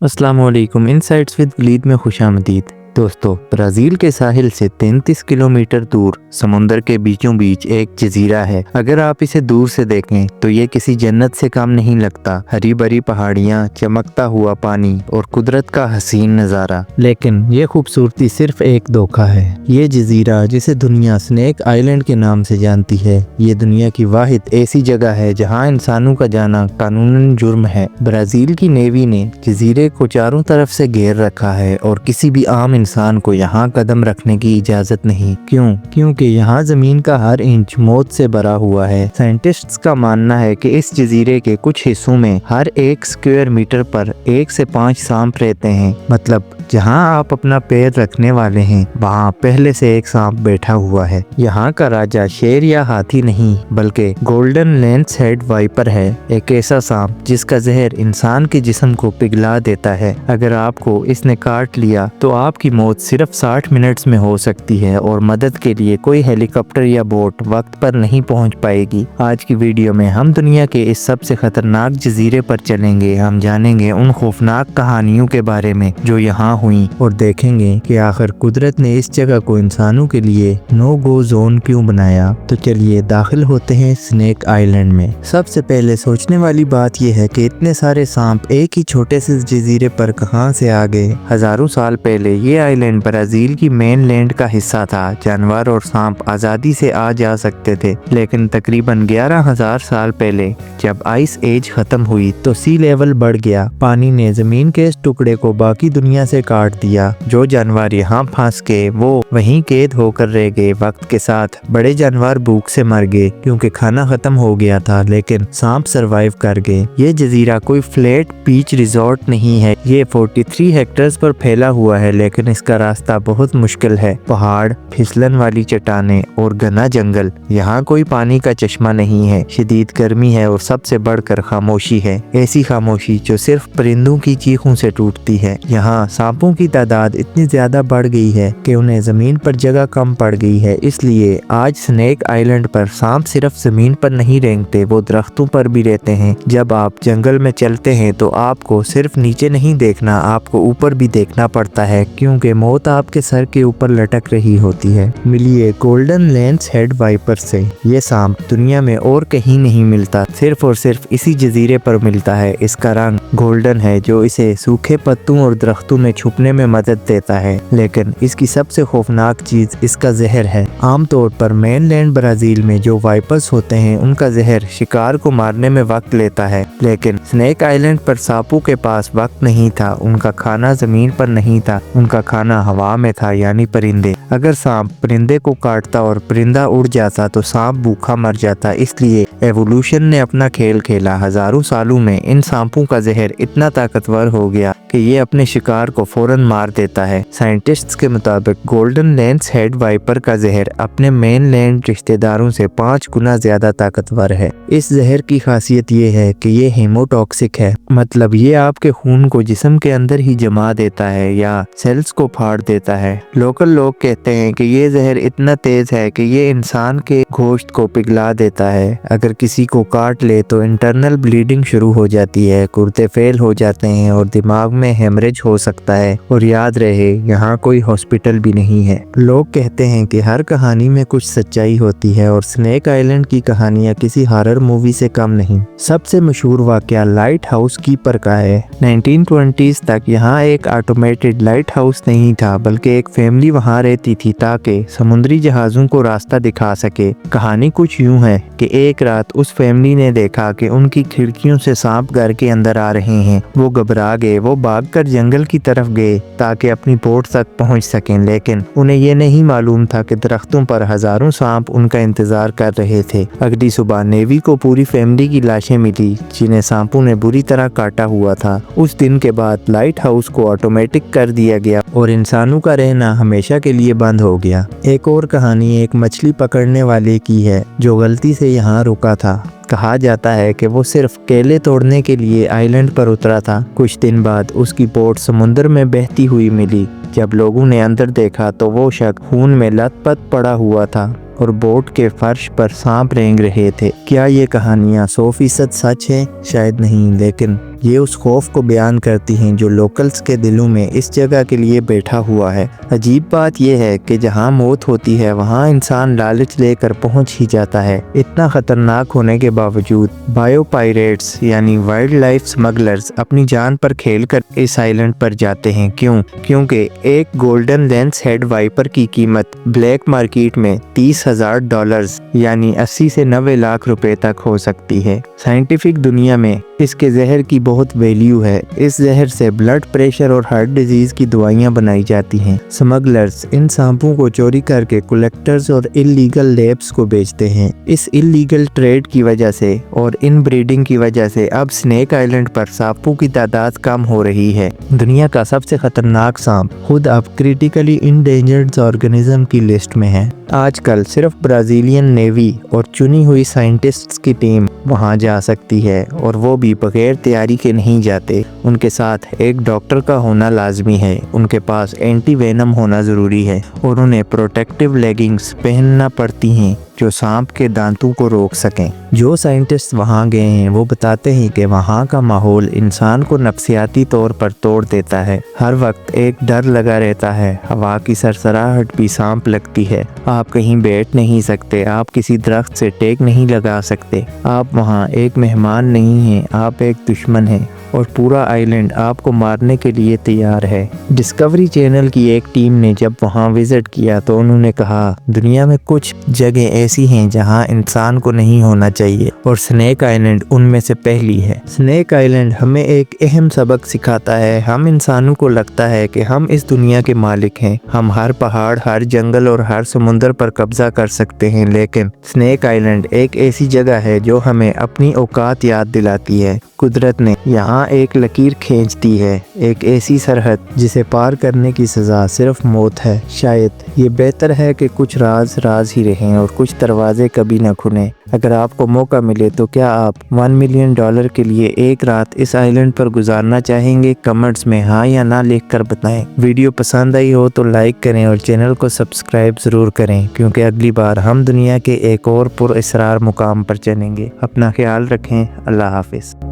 अस्सलाम वालेकुम। Insights with Waleed में खुशामदीद। दोस्तों, ब्राज़ील के साहिल से 33 किलोमीटर दूर समुंदर के बीचों बीच एक जजीरा है। अगर आप इसे दूर से देखें तो ये किसी जन्नत से कम नहीं लगता। हरी भरी पहाड़ियाँ, चमकता हुआ पानी और कुदरत का हसीन नज़ारा। लेकिन ये खूबसूरती सिर्फ एक धोखा है। ये जजीरा, जिसे दुनिया स्नेक आइलैंड के नाम से जानती है, ये दुनिया की वाहिद ऐसी जगह है जहाँ इंसानों का जाना कानूनन जुर्म है। ब्राज़ील की नेवी ने जजीरे को चारों तरफ से घेर रखा है और किसी भी आम इंसान को यहाँ कदम रखने की इजाजत नहीं। क्यों? क्योंकि यहाँ जमीन का हर इंच मौत से भरा हुआ है। साइंटिस्ट्स का मानना है कि इस जजीरे के कुछ हिस्सों में हर 1 स्क्वायर मीटर पर 1 से 5 सांप रहते हैं। मतलब जहाँ आप अपना पैर रखने वाले हैं वहाँ पहले से एक सांप बैठा हुआ है। यहाँ का राजा शेर या हाथी नहीं बल्कि गोल्डन लेंस हेड वाइपर है, एक ऐसा सांप जिसका जहर इंसान के जिस्म को पिघला देता है। अगर आपको इसने काट लिया तो आपकी मौत सिर्फ 60 मिनट्स में हो सकती है और मदद के लिए कोई हेलीकॉप्टर या बोट वक्त पर नहीं पहुँच पाएगी। आज की वीडियो में हम दुनिया के इस सबसे खतरनाक जजीरे पर चलेंगे। हम जानेंगे उन खौफनाक कहानियों के बारे में जो यहाँ हुई और देखेंगे कि आखिर कुदरत ने इस जगह को इंसानों के लिए नो गो जोन क्यों बनाया। तो चलिए दाखिल होते हैं स्नेक आइलैंड में। सबसे पहले सोचने वाली बात यह है कि इतने सारे सांप एक ही छोटे से जजीरे पर कहां से आ गए। हजारों साल पहले ये आइलैंड ब्राजील की मेन लैंड का हिस्सा था। जानवर और सांप आजादी से आ जा सकते थे, लेकिन तकरीबन 11,000 साल पहले जब आइस एज खत्म हुई तो सी लेवल बढ़ गया। पानी ने जमीन के इस टुकड़े को बाकी दुनिया से काट दिया। जो जानवर यहाँ फंस के वो वहीं कैद होकर रह गए। वक्त के साथ बड़े जानवर भूख से मर गए क्योंकि खाना खत्म हो गया था, लेकिन सांप सरवाइव कर गए। ये जजीरा कोई फ्लैट बीच रिजॉर्ट नहीं है। ये 43 हेक्टेयर्स पर फैला हुआ है, लेकिन इसका रास्ता बहुत मुश्किल है। पहाड़, फिसलन वाली चट्टानें और घना जंगल। यहाँ कोई पानी का चश्मा नहीं है। शदीद गर्मी है और सबसे बढ़कर खामोशी है। ऐसी खामोशी जो सिर्फ परिंदों की चीखों से टूटती है। यहाँ सांपों की तादाद इतनी ज्यादा बढ़ गई है कि उन्हें जमीन पर जगह कम पड़ गई है। इसलिए आज स्नेक आइलैंड पर सांप सिर्फ जमीन पर नहीं रेंगते, वो दरख्तों पर भी रहते हैं। जब आप जंगल में चलते हैं तो आपको सिर्फ नीचे नहीं देखना, आपको ऊपर भी देखना पड़ता है क्योंकि मौत आपके सर के ऊपर लटक रही होती है। मिलिए गोल्डन लेंस हेड वाइपर से। ये सांप दुनिया में और कहीं नहीं मिलता, सिर्फ और सिर्फ इसी जजीरे पर मिलता है। इसका रंग गोल्डन है जो इसे सूखे पत्तों और दरख्तों में छुपने में मदद देता है, लेकिन इसकी सबसे खौफनाक चीज इसका जहर है। आमतौर पर मेनलैंड ब्राजील में जो वाइपर्स होते हैं उनका जहर शिकार को मारने में वक्त लेता है, लेकिन स्नेक आइलैंड पर सांपों के पास वक्त नहीं था। उनका खाना जमीन पर नहीं था, उनका खाना हवा में था, यानी परिंदे। अगर सांप परिंदे को काटता और परिंदा उड़ जाता तो सांप भूखा मर जाता। इसलिए एवोल्यूशन ने अपना खेल खेला। हजारों सालों में इन सांपों का जहर इतना ताकतवर हो गया कि ये अपने शिकार को फौरन मार देता है। साइंटिस्ट्स के मुताबिक गोल्डन लेंस हेड वाइपर का जहर अपने मेनलैंड रिश्तेदारों से 5 गुना ज्यादा ताकतवर है। इस जहर की खासियत ये है कि ये हेमोटॉक्सिक है, मतलब ये आपके खून को जिस्म के अंदर ही जमा देता है या सेल्स को फाड़ देता है। लोकल लोग कहते हैं कि ये जहर इतना तेज है कि ये इंसान के गोश्त को पिघला देता है। अगर किसी को काट ले तो इंटरनल ब्लीडिंग शुरू हो जाती है, गुर्दे फेल हो जाते हैं और दिमाग में हेमरेज हो सकता है। और याद रहे, यहाँ कोई हॉस्पिटल भी नहीं है। लोग कहते हैं कि हर कहानी में कुछ सच्चाई होती है और स्नेक आइलैंड की कहानियाँ किसी हॉरर मूवी से कम नहीं। सबसे मशहूर वाकया लाइट हाउस कीपर का है। 1920s तक यहाँ एक ऑटोमेटेड लाइट हाउस नहीं था, बल्कि एक फैमिली वहाँ रहती थी ताकि समुद्री जहाजों को रास्ता दिखा सके। कहानी कुछ यूं है कि एक रात उस फैमिली ने देखा कि उनकी खिड़कियों से सांप घर के अंदर आ रहे हैं। वो घबरा गए। वो भागकर जंगल की तरफ गए ताकि अपनी बोट तक पहुंच सकें, लेकिन उन्हें ये नहीं मालूम था कि दरख्तों पर हजारों सांप उनका इंतजार कर रहे थे। अगली सुबह नेवी को पूरी फैमिली की लाशें मिली जिन्हें सांपों ने बुरी तरह काटा हुआ था। उस दिन के बाद लाइट हाउस को ऑटोमेटिक कर दिया गया और इंसानों का रहना हमेशा के लिए बंद हो गया। एक और कहानी एक मछली पकड़ने वाले की है जो गलती से यहाँ रुका था। कहा जाता है कि वो सिर्फ केले तोड़ने के लिए आइलैंड पर उतरा था। कुछ दिन बाद उसकी बोट समुद्र में बहती हुई मिली। जब लोगों ने अंदर देखा तो वो शख्स खून में लथपथ पड़ा हुआ था और बोट के फर्श पर सांप रेंग रहे थे। क्या ये कहानियाँ 100% सच है? शायद नहीं, लेकिन ये उस खौफ को बयान करती हैं जो लोकल्स के दिलों में इस जगह के लिए बैठा हुआ है। अजीब बात यह है कि जहाँ मौत होती है वहाँ इंसान लालच लेकर पहुँच ही जाता है। इतना खतरनाक होने के बावजूद बायो पायरेट्स यानी वाइल्ड लाइफ स्मगलर्स अपनी जान पर खेलकर इस आइलैंड पर जाते हैं। क्यों? क्योंकि एक गोल्डन लेंस हेड वाइपर की कीमत ब्लैक मार्केट में $30,000 यानी 80 से 90 लाख रुपए तक हो सकती है। साइंटिफिक दुनिया में इसके जहर की बहुत वैल्यू है। इस जहर से ब्लड प्रेशर और हार्ट डिजीज की दवाइयां बनाई जाती हैं। स्मगलर्स इन सांपों को चोरी करके कलेक्टर्स और इल्लीगल लैब्स को बेचते हैं। इस इल्लीगल ट्रेड की वजह से और इन ब्रीडिंग की वजह से अब स्नेक आइलैंड पर सांपों की तादाद कम हो रही है। दुनिया का सबसे खतरनाक सांप खुद अब क्रिटिकली इंडेंजर्ड ऑर्गेनिज्म की लिस्ट में है। आजकल सिर्फ ब्राजीलियन नेवी और चुनी हुई साइंटिस्ट्स की टीम वहां जा सकती है और वो भी बगैर तैयारी के नहीं जाते। उनके साथ एक डॉक्टर का होना लाजमी है, उनके पास एंटी वेनम होना ज़रूरी है और उन्हें प्रोटेक्टिव लेगिंग्स पहनना पड़ती हैं जो सांप के दांतों को रोक सकें। जो साइंटिस्ट वहां गए हैं वो बताते हैं कि वहां का माहौल इंसान को नफ्सियाती तौर पर तोड़ देता है। हर वक्त एक डर लगा रहता है, हवा की सरसराहट भी सांप लगती है। आप कहीं बैठ नहीं सकते, आप किसी दरख्त से टेक नहीं लगा सकते। आप वहाँ एक मेहमान नहीं हैं, आप एक दुश्मन हैं और पूरा आइलैंड आपको मारने के लिए तैयार है। डिस्कवरी चैनल की एक टीम ने जब वहाँ विजिट किया तो उन्होंने कहा दुनिया में कुछ जगह ऐसी हैं जहाँ इंसान को नहीं होना चाहिए और स्नेक आइलैंड उनमें से पहली है। स्नेक आइलैंड हमें एक अहम सबक सिखाता है। हम इंसानों को लगता है कि हम इस दुनिया के मालिक हैं, हम हर पहाड़, हर जंगल और हर समुंदर पर कब्जा कर सकते हैं, लेकिन स्नेक आइलैंड एक ऐसी जगह है जो हमें अपनी औकात याद दिलाती है। कुदरत ने यहाँ एक लकीर खींच दी है, एक ऐसी सरहद जिसे पार करने की सज़ा सिर्फ मौत है। शायद ये बेहतर है कि कुछ राज राज ही रहें और कुछ दरवाजे कभी ना खुलें। अगर आपको मौका मिले तो क्या आप $1 मिलियन के लिए एक रात इस आइलैंड पर गुजारना चाहेंगे? कमेंट्स में हाँ या ना लिख कर बताएं। वीडियो पसंद आई हो तो लाइक करें और चैनल को सब्सक्राइब ज़रूर करें, क्योंकि अगली बार हम दुनिया के एक और पुरअसरार मुकाम पर चलेंगे। अपना ख्याल रखें। अल्लाह हाफिज़।